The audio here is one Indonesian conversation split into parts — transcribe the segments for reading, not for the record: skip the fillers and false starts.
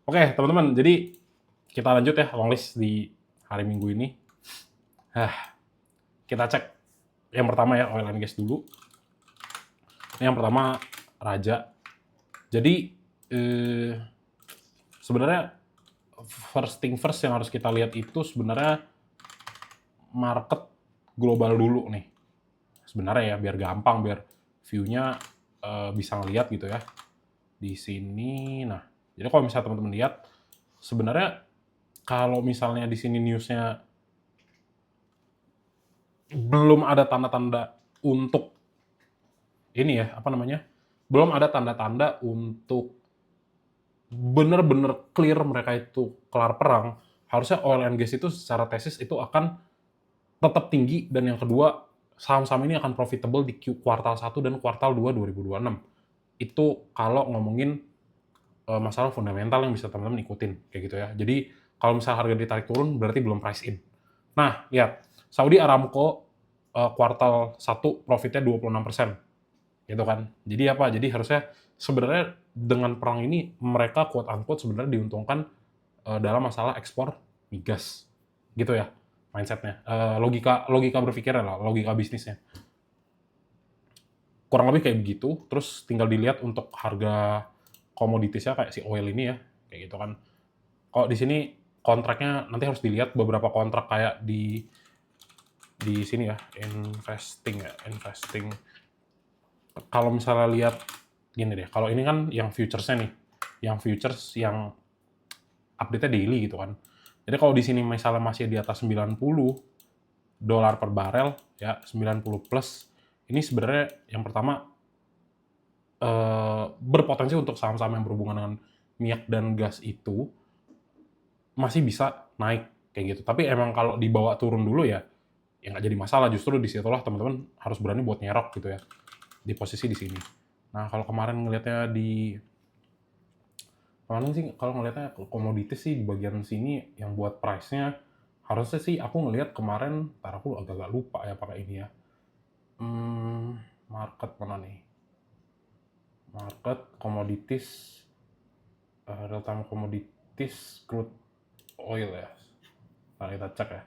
Oke, teman-teman, jadi kita lanjut ya longlist di hari Minggu ini. Kita cek yang pertama ya, oil and gas dulu. Yang pertama, Raja. Jadi, sebenarnya first thing first yang harus kita lihat itu sebenarnya market global dulu nih. Sebenarnya ya, biar gampang, biar view-nya bisa ngelihat gitu ya. Di sini, nah, jadi kalau misalnya teman-teman lihat, sebenarnya kalau misalnya di sini news-nya belum ada tanda-tanda untuk ini ya, apa namanya, belum ada tanda-tanda untuk bener-bener clear mereka itu kelar perang, harusnya oil and gas itu secara tesis itu akan tetap tinggi dan yang kedua, saham-saham ini akan profitable di kuartal 1 dan kuartal 2 2026. Itu kalau ngomongin masalah fundamental yang bisa teman-teman ikutin, kayak gitu ya. Jadi kalau misalnya harga ditarik turun berarti belum price in. Nah, lihat, Saudi Aramco kuartal 1 profitnya 26%, gitu kan. Jadi apa? Jadi harusnya sebenarnya dengan perang ini mereka quote unquote sebenarnya diuntungkan dalam masalah ekspor migas, gitu ya mindsetnya. Logika logika berpikirnya lah, logika bisnisnya. Kurang lebih kayak begitu. Terus tinggal dilihat untuk harga komoditasnya kayak si oil ini ya, kayak gitu kan. Kalau di sini kontraknya nanti harus dilihat beberapa kontrak kayak di sini ya, investing. Kalau misalnya lihat gini deh, kalau ini kan yang futures-nya nih, yang futures yang update-nya daily gitu kan. Jadi kalau di sini misalnya masih di atas $90 per barel ya, 90 plus, ini sebenarnya yang pertama berpotensi untuk saham-saham yang berhubungan dengan minyak dan gas itu masih bisa naik kayak gitu. Tapi emang kalau dibawa turun dulu ya, ya nggak jadi masalah. Justru disitulah teman-teman harus berani buat nyerok gitu ya, di posisi di sini. Nah, kalau kemarin ngelihatnya di kemarin sih kalau ngelihatnya komoditas sih di bagian sini yang buat price-nya harusnya sih aku ngelihat kemarin, entar aku agak-agak lupa ya pakai ini ya. Market mana nih? Market komoditas real time komoditas crude oil ya. Nah, kita cek ya.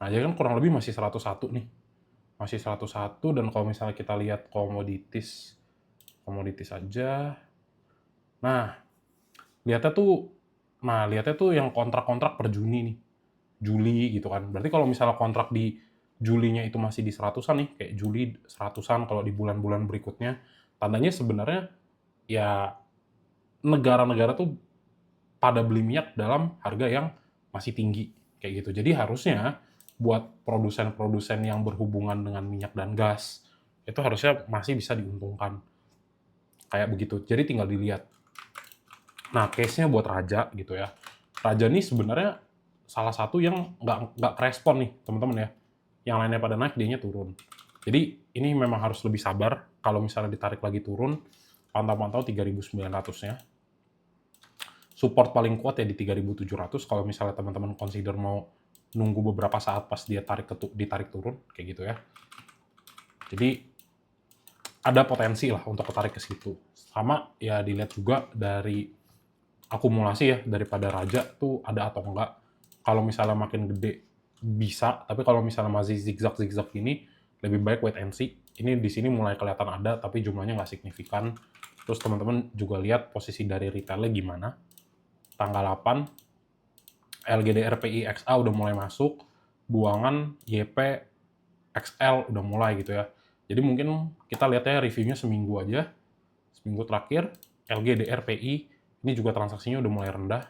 Nah, jadi kan kurang lebih masih 101 nih. Masih 101 dan kalau misalnya kita lihat komoditas aja. Nah, lihatnya tuh yang kontrak-kontrak per Juni nih. Juli gitu kan. Berarti kalau misalnya kontrak di Julinya itu masih di 100-an nih, kayak Juli 100-an kalau di bulan-bulan berikutnya, tandanya sebenarnya ya negara-negara tuh pada beli minyak dalam harga yang masih tinggi, kayak gitu. Jadi harusnya buat produsen-produsen yang berhubungan dengan minyak dan gas, itu harusnya masih bisa diuntungkan. Kayak begitu. Jadi tinggal dilihat. Nah, case-nya buat Raja gitu ya. Raja nih sebenarnya salah satu yang nggak respon nih, teman-teman ya. Yang lainnya pada naik, dianya turun. Jadi ini memang harus lebih sabar. Kalau misalnya ditarik lagi turun, pantau-pantau 3.900-nya. Support paling kuat ya di 3.700 kalau misalnya teman-teman consider mau nunggu beberapa saat pas dia ditarik turun, kayak gitu ya. Jadi ada potensi lah untuk ketarik ke situ. Sama ya dilihat juga dari akumulasi ya, daripada Raja tuh ada atau enggak. Kalau misalnya makin gede bisa, tapi kalau misalnya masih zigzag-zigzag gini, lebih baik wait and see. Ini di sini mulai kelihatan ada, tapi jumlahnya nggak signifikan. Terus teman-teman juga lihat posisi dari retailnya gimana. Tanggal 8, LGD-RPI XA udah mulai masuk, buangan YP XL udah mulai gitu ya. Jadi mungkin kita lihatnya reviewnya seminggu aja, seminggu terakhir, LGD-RPI ini juga transaksinya udah mulai rendah.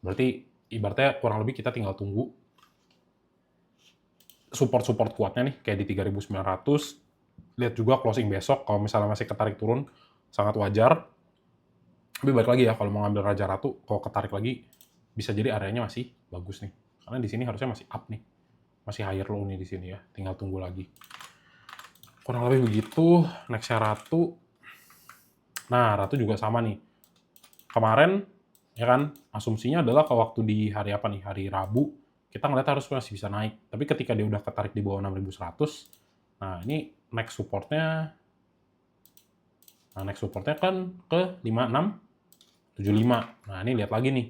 Berarti ibaratnya kurang lebih kita tinggal tunggu support-support kuatnya nih, kayak di 3.900. Lihat juga closing besok, kalau misalnya masih ketarik turun, sangat wajar. Tapi balik lagi ya, kalau mau ngambil Raja Ratu, kalau ketarik lagi, bisa jadi areanya masih bagus nih. Karena di sini harusnya masih up nih. Masih higher low nih di sini ya, tinggal tunggu lagi. Kurang lebih begitu, nextnya Ratu. Nah, Ratu juga sama nih. Kemarin, ya kan, asumsinya adalah ke waktu di hari apa nih, hari Rabu, kita ngeliat harus masih bisa naik. Tapi ketika dia udah ketarik di bawah 6.100, nah ini next supportnya kan ke 56.75 75. Nah, ini lihat lagi nih.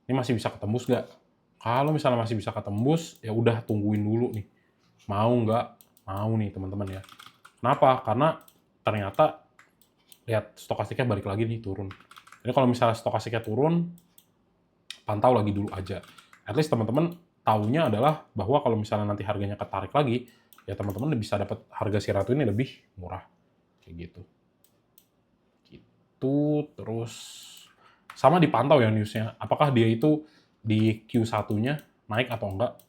Ini masih bisa ketembus nggak? Kalau misalnya masih bisa ketembus, ya udah tungguin dulu nih. Mau nggak? Mau nih teman-teman ya. Kenapa? Karena ternyata lihat stokastiknya balik lagi nih turun. Jadi kalau misalnya stokastiknya turun, pantau lagi dulu aja. At least teman-teman taunya adalah bahwa kalau misalnya nanti harganya ketarik lagi, ya teman-teman bisa dapat harga si Ratu ini lebih murah. Kayak gitu. Gitu, terus sama dipantau ya newsnya. Apakah dia itu di Q1-nya naik atau enggak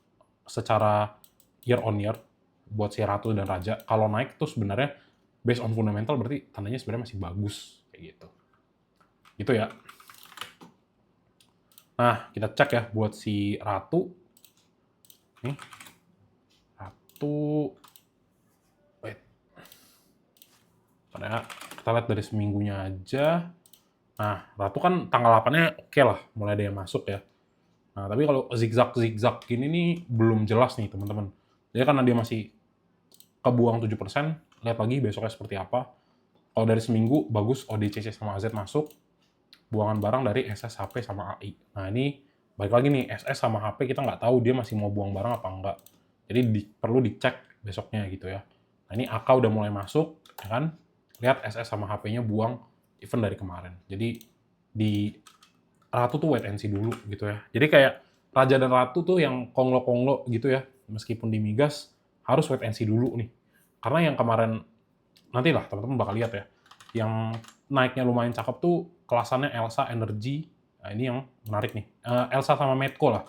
secara year on year buat si Ratu dan Raja. Kalau naik tuh sebenarnya based on fundamental berarti tandanya sebenarnya masih bagus kayak gitu. Gitu ya. Nah, kita cek ya buat si Ratu. Nih. Ratu. Wait. Kita lihat dari seminggunya aja. Nah, Ratu kan tanggal 8-nya oke lah, mulai ada yang masuk ya. Nah, tapi kalau zigzag-zigzag gini nih belum jelas nih teman-teman. Jadi karena dia masih kebuang 7%, lihat lagi besoknya seperti apa. Kalau dari seminggu, bagus ODCC sama AZ masuk, buangan barang dari SS, HP, sama AI. Nah, ini balik lagi nih, SS sama HP kita nggak tahu dia masih mau buang barang apa enggak. Jadi perlu dicek besoknya gitu ya. Nah, ini AK udah mulai masuk, ya kan? Lihat SS sama HP-nya buang event dari kemarin. Jadi di Ratu tuh wait and see dulu gitu ya. Jadi kayak Raja dan Ratu tuh yang konglo-konglo gitu ya, meskipun di migas harus wait and see dulu nih. Karena yang kemarin nantilah teman-teman bakal lihat ya, yang naiknya lumayan cakep tuh kelasannya Elsa, Energy. Nah, ini yang menarik nih. Elsa sama Medco lah,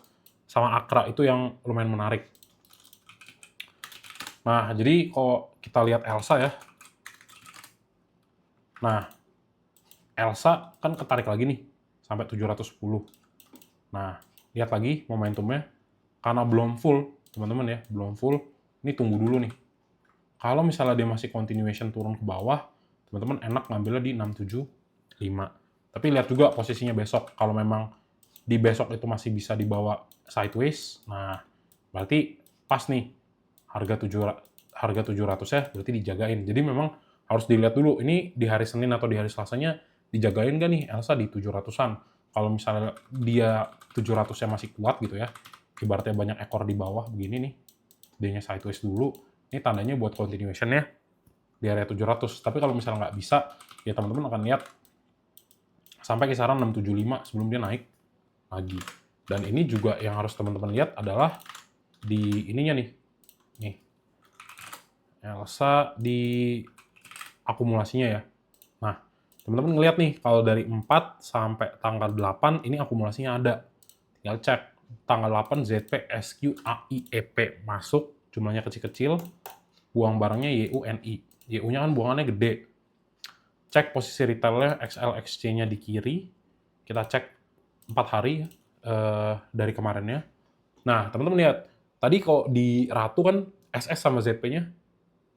sama Akra itu yang lumayan menarik. Nah, jadi kalau kita lihat Elsa ya. Nah, Elsa kan ketarik lagi nih sampai 710. Nah, lihat lagi momentumnya. Karena belum full, teman-teman ya, belum full. Ini tunggu dulu nih. Kalau misalnya dia masih continuation turun ke bawah, teman-teman enak ngambilnya di 675. Tapi lihat juga posisinya besok. Kalau memang di besok itu masih bisa dibawa sideways, nah berarti pas nih harga 700 ya, berarti dijagain. Jadi memang harus dilihat dulu, ini di hari Senin atau di hari Selasanya dijagain nggak nih Elsa di 700-an. Kalau misalnya dia 700-nya masih kuat gitu ya, ibaratnya banyak ekor di bawah begini nih, dia-nya sideways dulu, ini tandanya buat continuation ya di area 700. Tapi kalau misalnya nggak bisa, ya teman-teman akan lihat sampai kisaran 675 sebelum dia naik lagi. Dan ini juga yang harus teman-teman lihat adalah di ininya nih. Nih. Elsa di akumulasinya ya. Nah, teman-teman ngelihat nih kalau dari 4 sampai tanggal 8 ini akumulasinya ada. Tinggal cek tanggal 8 ZP, SQ, AI, EP masuk, jumlahnya kecil-kecil, buang barangnya YUNI. YU-nya kan buangannya gede. Cek posisi retailnya XLXC-nya di kiri. Kita cek 4 hari dari kemarinnya. Nah, teman-teman lihat. Tadi kalau di Ratu kan SS sama ZP-nya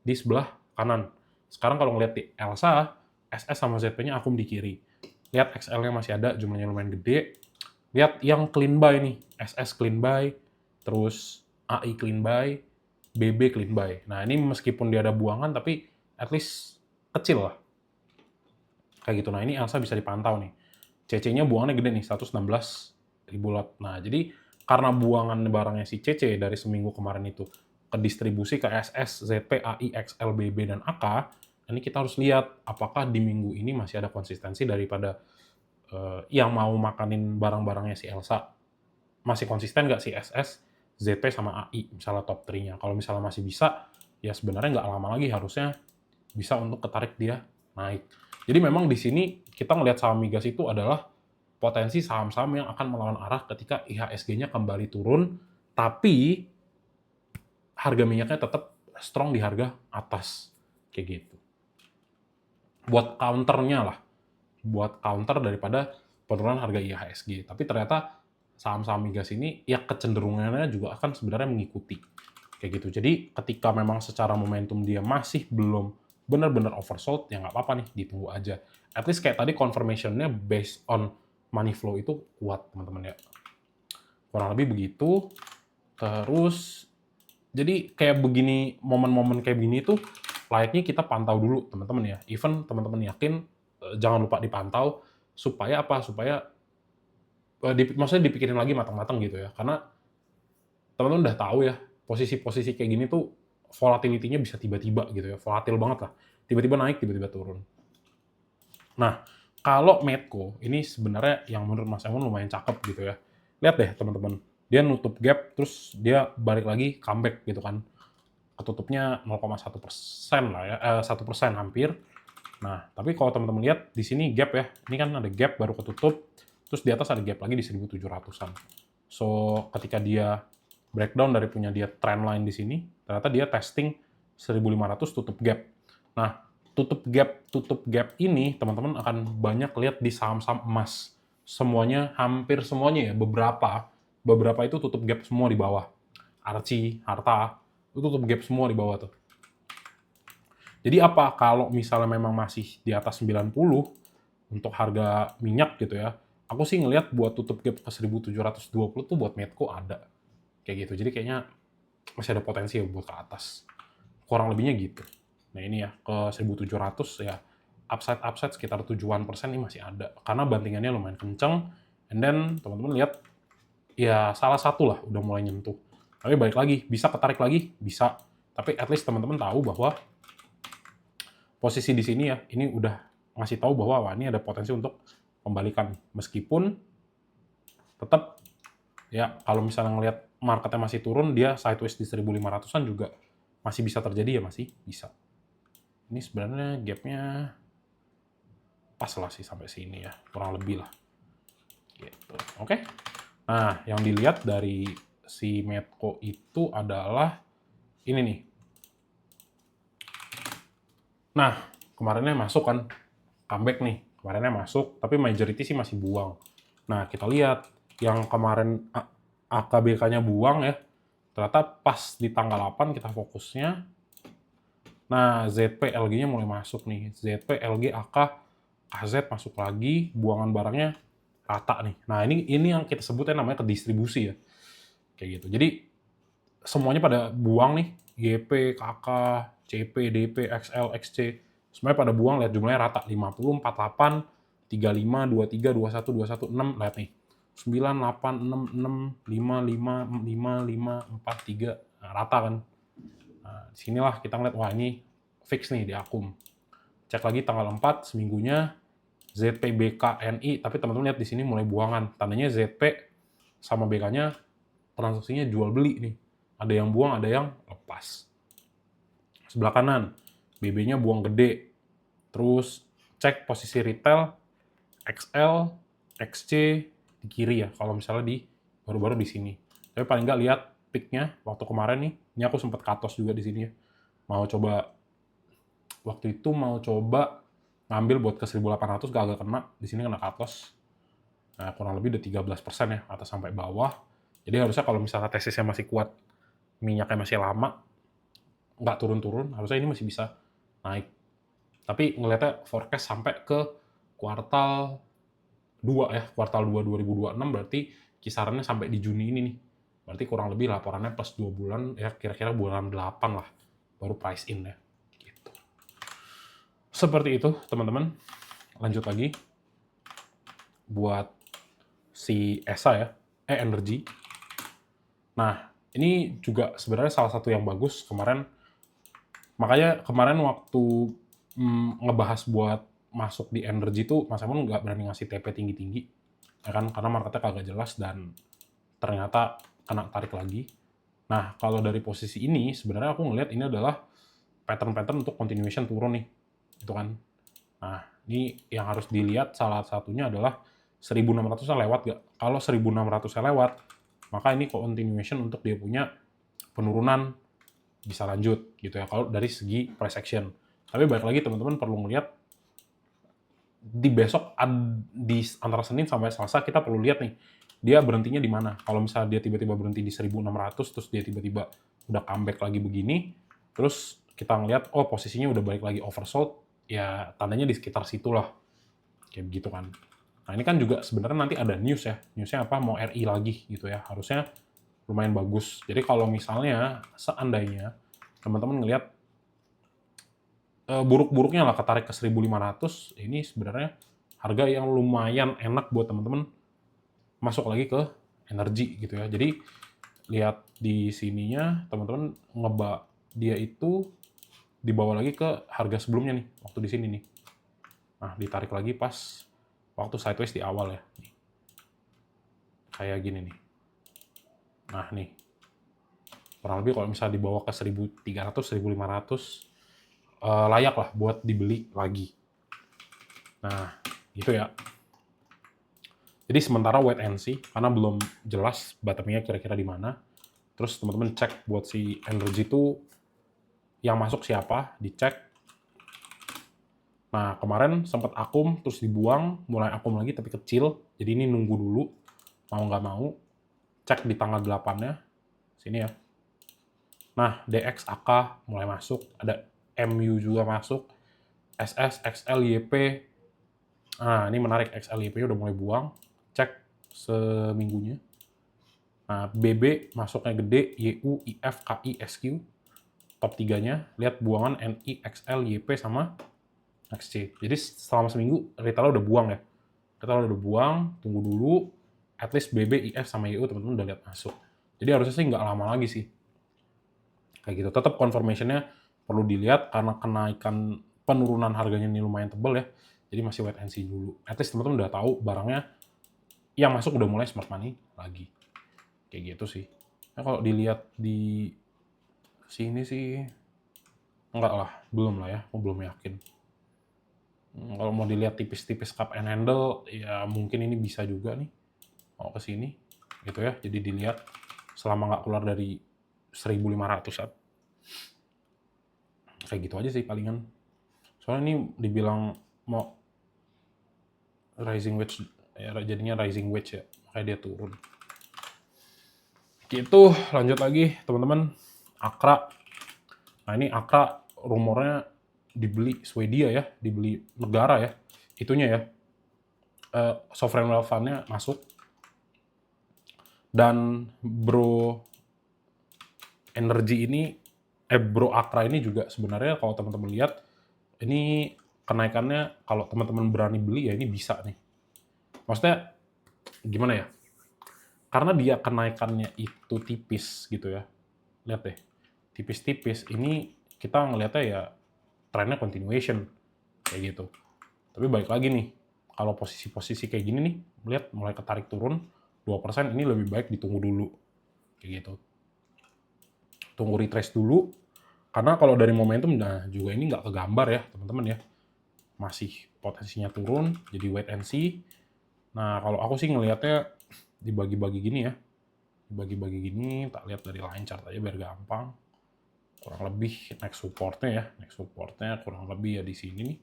di sebelah kanan. Sekarang kalau ngeliat di Elsa, SS sama ZP-nya akum di kiri. Lihat XL-nya masih ada, jumlahnya lumayan gede. Lihat yang clean buy nih. SS clean buy, terus AI clean buy, BB clean buy. Nah, ini meskipun dia ada buangan, tapi at least kecil lah. Kayak gitu. Nah, ini Elsa bisa dipantau nih. CC-nya buangannya gede nih, 116.000 lot. Nah, jadi karena buangan barangnya si CC dari seminggu kemarin itu ke distribusi ke SS, ZP, AI, XL, BB, dan AK, ini kita harus lihat apakah di minggu ini masih ada konsistensi daripada yang mau makanin barang-barangnya si Elsa. Masih konsisten nggak si SS, ZP, sama AI, misalnya top 3-nya. Kalau misalnya masih bisa, ya sebenarnya nggak lama lagi harusnya bisa untuk ketarik dia naik. Jadi memang di sini kita ngelihat saham migas itu adalah potensi saham-saham yang akan melawan arah ketika IHSG-nya kembali turun, tapi harga minyaknya tetap strong di harga atas. Kayak gitu. Buat counternya lah. Buat counter daripada penurunan harga IHSG. Tapi ternyata saham-saham migas ini ya kecenderungannya juga akan sebenarnya mengikuti. Kayak gitu. Jadi ketika memang secara momentum dia masih belum benar-benar oversold, ya nggak apa-apa nih, ditunggu aja. At least kayak tadi confirmation-nya based on money flow itu kuat, teman-teman ya. Kurang lebih begitu. Terus, jadi kayak begini, momen-momen kayak begini tuh layaknya kita pantau dulu, teman-teman ya. Even teman-teman yakin, jangan lupa dipantau supaya apa? Supaya, maksudnya dipikirin lagi matang-matang gitu ya. Karena teman-teman udah tahu ya, posisi-posisi kayak gini tuh volatility-nya bisa tiba-tiba gitu ya, volatil banget lah. Tiba-tiba naik, tiba-tiba turun. Nah, kalau Medco ini sebenarnya yang menurut Mas Emon lumayan cakep gitu ya. Lihat deh teman-teman, dia nutup gap terus dia balik lagi comeback gitu kan. Ketutupnya 0,1% lah ya, 1% hampir. Nah, tapi kalau teman-teman lihat di sini gap ya, ini kan ada gap baru ketutup, terus di atas ada gap lagi di 1.700-an. So, ketika dia breakdown dari punya dia trend line di sini, ternyata dia testing 1.500 tutup gap. Nah, tutup gap ini teman-teman akan banyak lihat di saham-saham emas. Semuanya, hampir semuanya ya, beberapa itu tutup gap semua di bawah. Archie, Harta, itu tutup gap semua di bawah tuh. Jadi apa, kalau misalnya memang masih di atas 90 untuk harga minyak gitu ya, aku sih ngelihat buat tutup gap ke 1.720 tuh buat Medco ada. Kayak gitu. Jadi kayaknya masih ada potensi ya buat ke atas. Kurang lebihnya gitu. Nah ini ya, ke 1.700 ya, upside sekitar 7-an% ini masih ada. Karena bantingannya lumayan kenceng, and then teman-teman lihat, ya salah satu lah udah mulai nyentuh. Tapi balik lagi, bisa ketarik lagi? Bisa. Tapi at least teman-teman tahu bahwa posisi di sini ya, ini udah ngasih tahu bahwa wah, ini ada potensi untuk pembalikan. Meskipun tetap ya kalau misalnya ngelihat marketnya masih turun, dia sideways di 1.500-an juga masih bisa terjadi ya, masih bisa. Ini sebenarnya gapnya pas lah sih sampai sini ya, kurang lebih lah. Gitu. Oke. Nah, yang dilihat dari si Medco itu adalah ini nih. Nah, kemarinnya masuk kan, comeback nih. Kemarinnya masuk, tapi majority sih masih buang. Nah, kita lihat yang kemarin AKBK-nya buang ya, ternyata pas di tanggal 8 kita fokusnya. Nah, ZP LG-nya mulai masuk nih. ZP, LG, AK, KZ masuk lagi, buangan barangnya rata nih. Nah, ini yang kita sebutnya namanya kedistribusi ya. Kayak gitu. Jadi semuanya pada buang nih, GP, KK, CP, DP, XL, XC, semuanya pada buang, lihat jumlahnya rata, 50, 48, 35, 23, 21, 21, 6, lihat nih, 9, 8, 6, 6, 5, 5, 5, 5, 4, 3, nah, rata kan. Nah, disinilah kita ngeliat, wah ini fix nih di akum. Cek lagi tanggal 4, seminggunya, ZPBKNI, tapi teman-teman lihat di sini mulai buangan, tandanya ZP sama BK-nya transaksinya jual beli nih. Ada yang buang, ada yang lepas. Sebelah kanan, BB-nya buang gede. Terus cek posisi retail, XL, XC di kiri ya, kalau misalnya di baru-baru di sini. Tapi paling nggak lihat peak-nya waktu kemarin nih, ini aku sempat cut-loss juga di sini ya. Waktu itu mau coba ngambil buat ke 1.800, gak kena, di sini kena cut-loss. Nah, kurang lebih udah 13% ya, atas sampai bawah. Jadi harusnya kalau misalnya tesisnya masih kuat, minyaknya masih lama, nggak turun-turun, harusnya ini masih bisa naik. Tapi ngelihatnya forecast sampai ke kuartal 2 ya, kuartal 2 2026 berarti kisarannya sampai di Juni ini nih. Berarti kurang lebih laporannya plus 2 bulan, ya kira-kira bulan 8 lah, baru price in ya. Gitu. Seperti itu teman-teman. Lanjut lagi. Buat si ESA ya, Energy. Nah, ini juga sebenarnya salah satu yang bagus kemarin. Makanya kemarin waktu ngebahas buat masuk di energy tuh Mas Emon nggak berani ngasih TP tinggi-tinggi, ya kan? Karena marketnya kagak jelas dan ternyata kena tarik lagi. Nah, kalau dari posisi ini sebenarnya aku ngelihat ini adalah pattern-pattern untuk continuation turun nih, gitu kan? Nah, ini yang harus dilihat salah satunya adalah 1.600-nya lewat nggak? Kalau 1.600-nya lewat, maka ini continuation untuk dia punya penurunan bisa lanjut gitu ya kalau dari segi price action. Tapi balik lagi teman-teman perlu melihat di besok di antara Senin sampai Selasa kita perlu lihat nih dia berhentinya di mana. Kalau misalnya dia tiba-tiba berhenti di 1.600 terus dia tiba-tiba udah comeback lagi begini, terus kita ngelihat oh posisinya udah balik lagi oversold, ya tandanya di sekitar situlah. Kayak begitu kan. Nah, ini kan juga sebenarnya nanti ada news ya. Newsnya apa? Mau RI lagi gitu ya. Harusnya lumayan bagus. Jadi kalau misalnya seandainya teman-teman ngelihat buruk-buruknya lah ketarik ke 1.500, ini sebenarnya harga yang lumayan enak buat teman-teman masuk lagi ke energi gitu ya. Jadi lihat di sininya teman-teman dia itu dibawa lagi ke harga sebelumnya nih, waktu di sini nih. Nah, ditarik lagi pas waktu sideways di awal ya. Kayak gini nih. Nah, nih. Kurang lebih kalau misalnya dibawa ke 1.300, 1.500, layak lah buat dibeli lagi. Nah, gitu ya. Jadi sementara wait and see, karena belum jelas bottomnya kira-kira di mana. Terus teman-teman cek buat si energy itu yang masuk siapa, dicek. Nah, kemarin sempat akum, terus dibuang, mulai akum lagi tapi kecil. Jadi ini nunggu dulu, mau nggak mau. Cek di tanggal 8-nya, sini ya. Nah, DX, AK mulai masuk, ada MU juga masuk, SS, XL, YP. Nah, ini menarik, XL, YP udah mulai buang. Cek seminggunya. Nah, BB masuknya gede, YU, IF, KI, SQ. Top 3-nya, lihat buangan NI, XL, YP, sama XC. Jadi selama seminggu, retail udah buang ya. Retail udah buang, tunggu dulu. At least BB, IF, sama YU teman-teman udah lihat masuk. Jadi harusnya sih nggak lama lagi sih. Kayak gitu. Tetap confirmation-nya perlu dilihat karena kenaikan penurunan harganya ini lumayan tebal ya. Jadi masih wait and see dulu. At least teman-teman udah tahu barangnya yang masuk udah mulai smart money lagi. Kayak gitu sih. Nah, kalau dilihat di sini sih enggak lah, belum lah ya, aku belum yakin. Kalau mau dilihat tipis-tipis cup and handle, ya mungkin ini bisa juga nih. Mau ke sini, gitu ya. Jadi dilihat selama nggak keluar dari 1.500-an. Kayak gitu aja sih palingan. Soalnya ini dibilang mau rising wedge, ya jadinya rising wedge ya, makanya dia turun. Gitu, lanjut lagi teman-teman. Akra. Nah ini Akra rumornya dibeli Swedia ya, dibeli negara ya. Itunya ya, sovereign wealth fund-nya masuk. Dan Bro Energy ini, Bro Akra ini juga sebenarnya kalau teman-teman lihat, ini kenaikannya kalau teman-teman berani beli ya ini bisa nih. Maksudnya gimana ya? Karena dia kenaikannya itu tipis gitu ya. Lihat deh, tipis-tipis. Ini kita ngelihatnya ya trennya continuation kayak gitu. Tapi balik lagi nih, kalau posisi-posisi kayak gini nih, lihat mulai ketarik turun 2%, ini lebih baik ditunggu dulu kayak gitu. Tunggu retrace dulu, karena kalau dari momentum, nah juga ini nggak kegambar ya teman-teman ya. Masih potensinya turun, jadi wait and see. Nah kalau aku sih ngelihatnya dibagi-bagi gini ya. Dibagi-bagi gini, tak lihat dari line chart aja biar gampang. Kurang lebih next supportnya ya. Next supportnya kurang lebih ya di sini nih.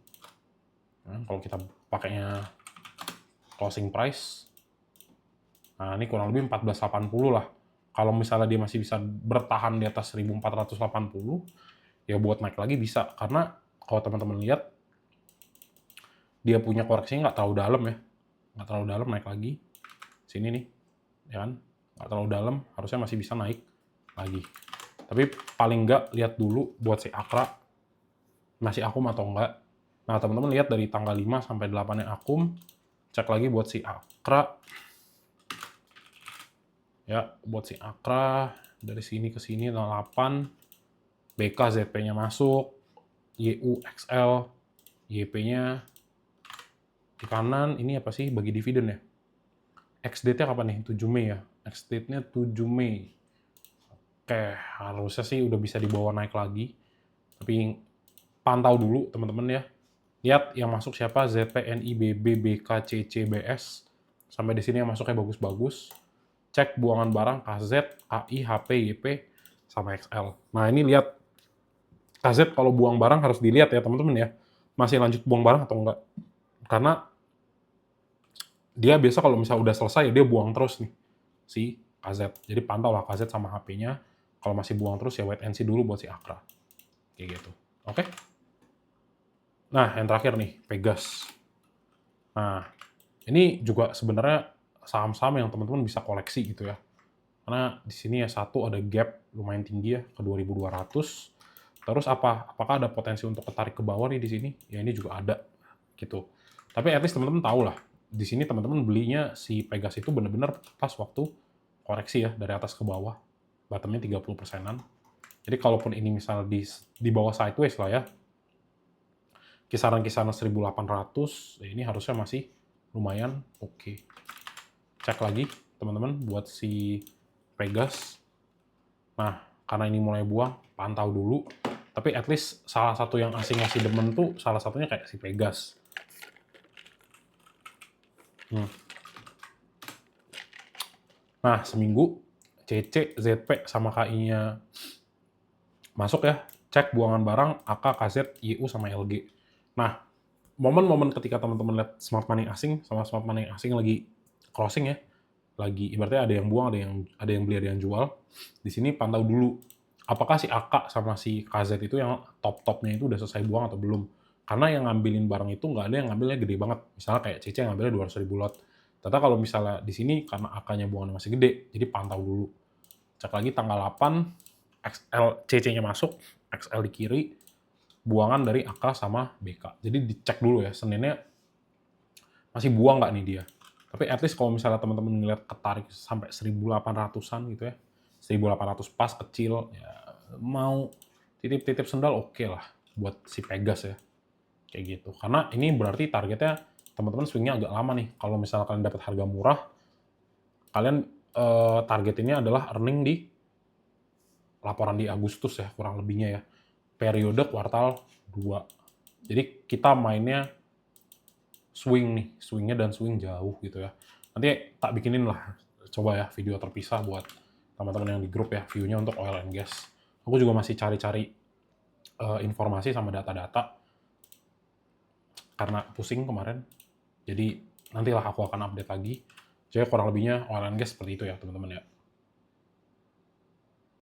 Nah, kalau kita pakainya closing price, nah ini kurang lebih 1480 lah. Kalau misalnya dia masih bisa bertahan di atas 1480, ya buat naik lagi bisa. Karena kalau teman-teman lihat, dia punya koreksinya nggak terlalu dalam ya. Nggak terlalu dalam, naik lagi. Sini nih, ya kan? Nggak terlalu dalam, harusnya masih bisa naik lagi. Tapi paling nggak lihat dulu buat si Akra, masih akum atau enggak. Nah, teman-teman lihat dari tanggal 5 sampai 8-nya akum, cek lagi buat si Akra. Ya, buat si Akra, dari sini ke sini 8, BK ZP-nya masuk, YU XL, YP-nya di kanan, ini apa sih? Bagi dividen ya? X-date-nya kapan nih? 7 Mei ya? X-date-nya 7 Mei. Oke, harusnya sih udah bisa dibawa naik lagi. Tapi pantau dulu teman-teman ya. Lihat yang masuk siapa, ZPNI, BB, BK, CC, BS. Sampai di sini yang masuknya bagus-bagus. Cek buangan barang KZ, KI, HP, YP, sama XL. Nah ini lihat, KZ kalau buang barang harus dilihat ya teman-teman ya. Masih lanjut buang barang atau enggak. Karena dia biasa kalau misalnya udah selesai, dia buang terus nih, si KZ. Jadi pantau lah KZ sama HP-nya. Kalau masih buang terus ya wait and see dulu buat si Akra. Kayak gitu. Oke? Nah, yang terakhir nih, Pegas. Nah, ini juga sebenarnya saham-saham yang teman-teman bisa koleksi gitu ya. Karena di sini ya satu ada gap lumayan tinggi ya ke 2.200. Terus apakah ada potensi untuk ketarik ke bawah nih di sini? Ya ini juga ada gitu. Tapi at least teman-teman tahu lah, di sini teman-teman belinya si Pegas itu benar-benar pas waktu koreksi ya, dari atas ke bawah. Bottomnya 30%-an. Jadi kalaupun ini misal di bawah sideways lah ya, kisaran-kisaran 1.800, ya ini harusnya masih lumayan oke. Cek lagi teman-teman buat si Pegas. Nah, karena ini mulai buang, pantau dulu. Tapi at least salah satu yang asing masih demen tuh salah satunya kayak si Pegas. Nah, seminggu CC, ZP, sama KI-nya masuk ya. Cek buangan barang AK, KZ, YU, sama LG. Nah, momen-momen ketika teman-teman lihat smart money asing sama smart money asing lagi closing ya, lagi ibaratnya ada yang buang, ada yang beli, ada yang jual. Di sini pantau dulu apakah si AK sama si KZ itu yang top-topnya itu udah selesai buang atau belum. Karena yang ngambilin barang itu nggak ada yang ngambilnya gede banget. Misalnya kayak CC yang ngambilnya 200.000 lot. Ternyata kalau misalnya di sini karena AK-nya buangannya masih gede, jadi pantau dulu. Cek lagi tanggal 8, XL, CC-nya masuk, XL di kiri, buangan dari AK sama BK. Jadi dicek dulu ya, Seninnya masih buang nggak nih dia. Tapi at least kalau misalnya teman-teman ngeliat ketarik sampai 1.800-an gitu ya, 1.800 pas kecil, ya mau titip-titip sendal oke lah buat si Pegas ya. Kayak gitu. Karena ini berarti targetnya teman-teman swingnya agak lama nih. Kalau misalnya kalian dapat harga murah, kalian targetinnya adalah earning di laporan di Agustus ya, kurang lebihnya ya. Periode kuartal 2. Jadi kita mainnya swing nih, swingnya dan swing jauh gitu ya. Nanti tak bikinin lah, coba ya video terpisah buat teman-teman yang di grup ya, view-nya untuk oil and gas. Aku juga masih cari-cari informasi sama data-data karena pusing kemarin. Jadi nantilah aku akan update lagi. Jadi kurang lebihnya oil and gas seperti itu ya teman-teman ya.